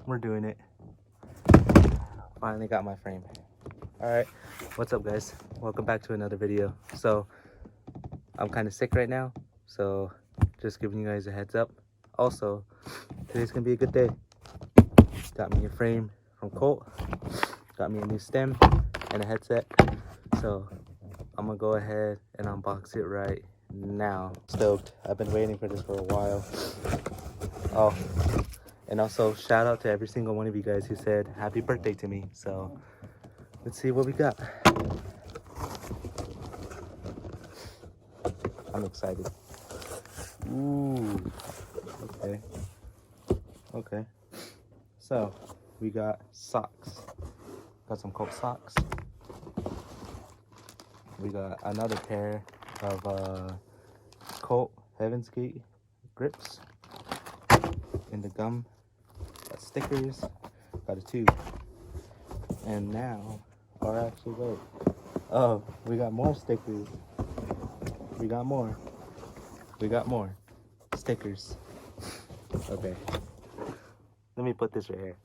we're doing it. Finally got my frame. All right, what's up guys? Welcome back to another video. So I'm kind of sick right now, so just giving you guys a heads up. Also, today's gonna be a good day. Got me a frame from Colt, got me a new stem and a headset. So I'm gonna go ahead and unbox it right now. Stoked. I've been waiting for this for a while. Oh, and also shout out to every single one of you guys who said happy birthday to me. So let's see what we got. I'm excited. Ooh, okay. So we got socks. Got some Colt socks. We got another pair of Colt Heaven's Gate grips in the gum. Got stickers. Got a tube. And now, or actually wait. Oh, we got more stickers. We got more stickers. Okay. Let me put this right here.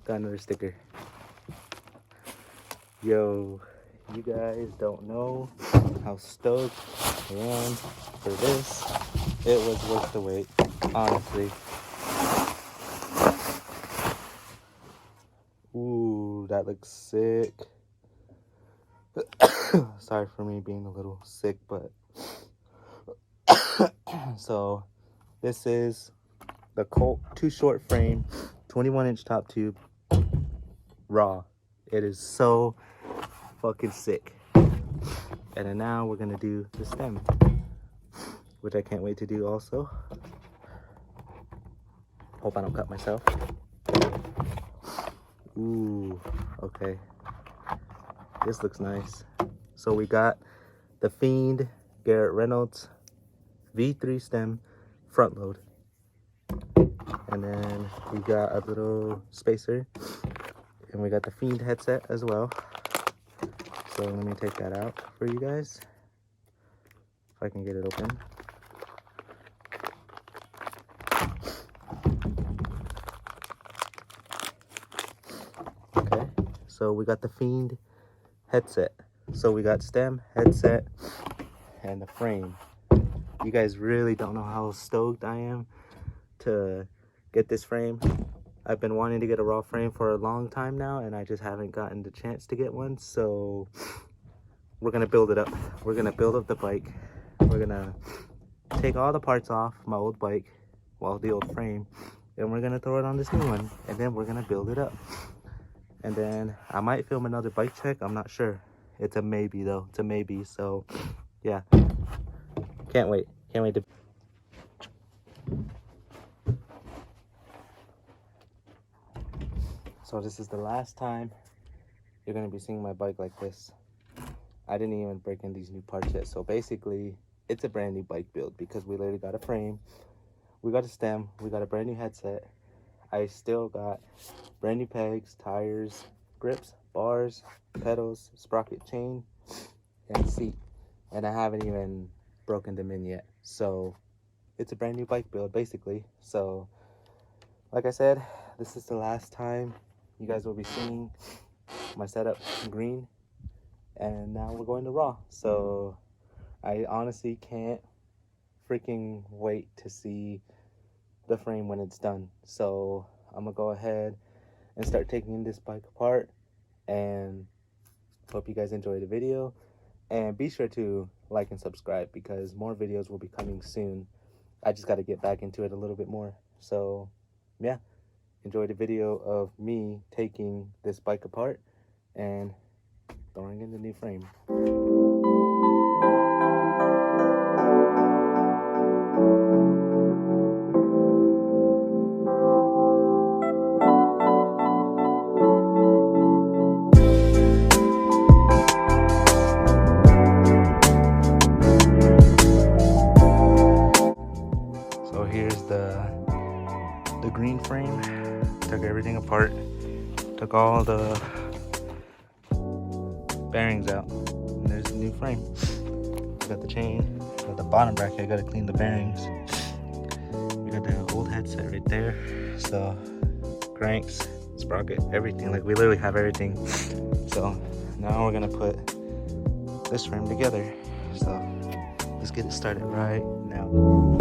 Got another sticker. Yo, you guys don't know how stoked I am for this. It was worth the wait, honestly. Ooh, that looks sick. Sorry for me being a little sick, but so this is the Colt Too Short frame, 21-inch top tube, raw. It is so fucking sick. And then now we're gonna do the stem, which I can't wait to do also. Hope I don't cut myself. Ooh, okay. This looks nice. So we got the Fiend Garrett Reynolds V3 stem front load. And then we got a little spacer. And we got the Fiend headset as well. So let me take that out for you guys. If I can get it open. Okay, so we got the Fiend headset. So we got stem, headset, and the frame. You guys really don't know how stoked I am to get this frame. I've been wanting to get a raw frame for a long time now, and I just haven't gotten the chance to get one. So we're gonna build it up. We're gonna build up the bike. We're gonna take all the parts off my old bike, well, the old frame, and we're gonna throw it on this new one, and then we're gonna build it up. And then I might film another bike check. I'm not sure. It's a maybe though. It's a maybe. So yeah, can't wait. Can't wait to. So this is the last time you're gonna be seeing my bike like this. I didn't even break in these new parts yet. So basically, it's a brand new bike build because we literally got a frame, we got a stem, we got a brand new headset. I still got brand new pegs, tires, grips, bars, pedals, sprocket chain, and seat. And I haven't even broken them in yet. So it's a brand new bike build basically. So like I said, this is the last time you guys will be seeing my setup in green. And now we're going to raw. So I honestly can't freaking wait to see the frame when it's done. So I'm gonna go ahead and start taking this bike apart, and hope you guys enjoy the video, and be sure to like and subscribe because more videos will be coming soon. I just got to get back into it a little bit more. So yeah, enjoy the video of me taking this bike apart and throwing in the new frame. So here's the green frame. Took everything apart, took all the bearings out, and there's the new frame. Got the chain, So the bottom bracket, I gotta clean the bearings. We got the old headset right there. So cranks, sprocket, everything. Like we literally have everything. So now we're gonna put this frame together. So let's get it started right now.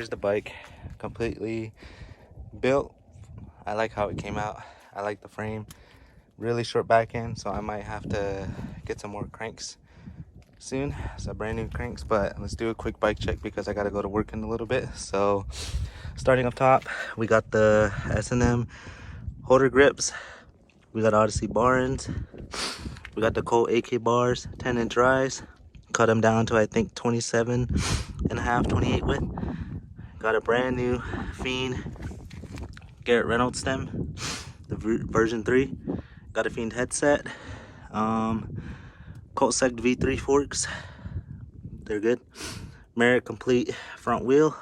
here's the bike, completely built. I like how it came out. I like the frame. Really short back end, so I might have to get some more cranks soon, so brand new cranks. But let's do a quick bike check because I gotta go to work in a little bit. So starting up top, we got the S&M holder grips, we got Odyssey bar ends, we got the Colt AK bars, 10-inch rise, cut them down to I think 27 and a half, 28 width. Got a brand new Fiend Garrett Reynolds stem, the version 3. Got a Fiend headset, Colt Sect V3 forks, they're good. Merit complete front wheel,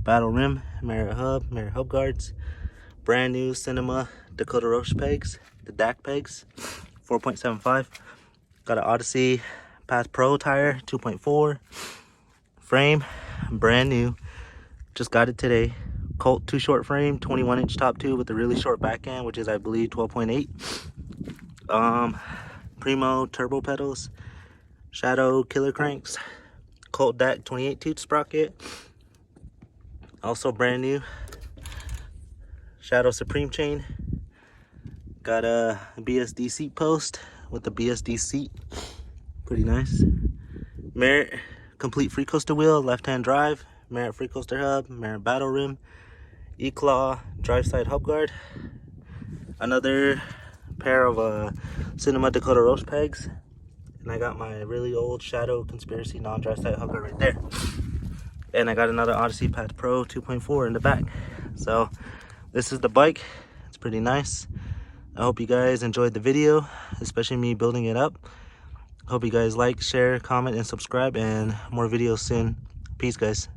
battle rim, Merit hub guards, brand new Cinema Dakota Roche pegs, the DAC pegs, 4.75. Got an Odyssey Path Pro tire, 2.4. Frame, brand new, just got it today. Colt 2 short frame, 21-inch top tube with a really short back end, which is I believe 12.8. Primo turbo pedals, Shadow killer cranks, Colt DAC 28 tooth sprocket, also brand new Shadow Supreme chain. Got a BSD seat post with the BSD seat, pretty nice. Merit complete free coaster wheel, left hand drive, Merit free coaster hub, Merit battle rim, E-Claw drive side hub guard, another pair of Cinema Dakota Roche pegs, and I got my really old Shadow Conspiracy non-drive side hub guard right there. And I got another Odyssey Path Pro 2.4 in the back. So this is the bike. It's pretty nice. I hope you guys enjoyed the video, especially me building it up. Hope you guys like, share, comment, and subscribe, and more videos soon. Peace, guys.